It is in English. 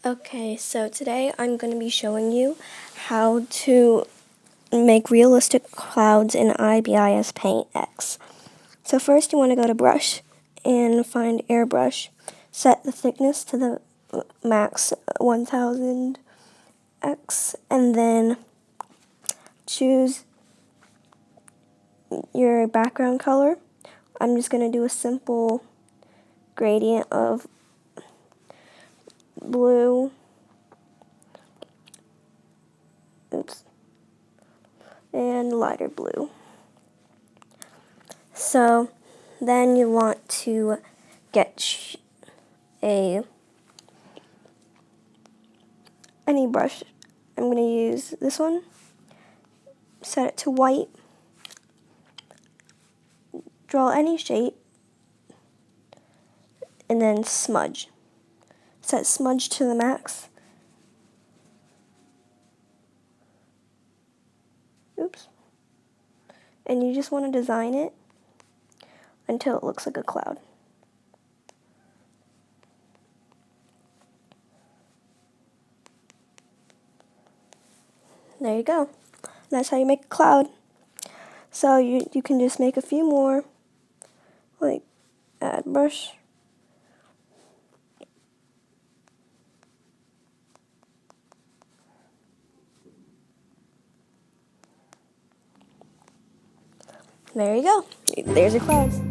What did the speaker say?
Okay, so today I'm going to be showing you how to make realistic clouds in ibis Paint X. So first you want to go to Brush and find Airbrush. Set the thickness to the max 1000x and then choose your background color. I'm just going to do a simple gradient of blue. Oops. And lighter blue. So then you want to get any brush. I'm going to use this one. Set it to white. Draw any shape and then smudge. Set smudge to the max. Oops. And you just want to design it until it looks like a cloud. There you go. That's how you make a cloud. So you can just make a few more, like add brush. There you go. There's your clouds.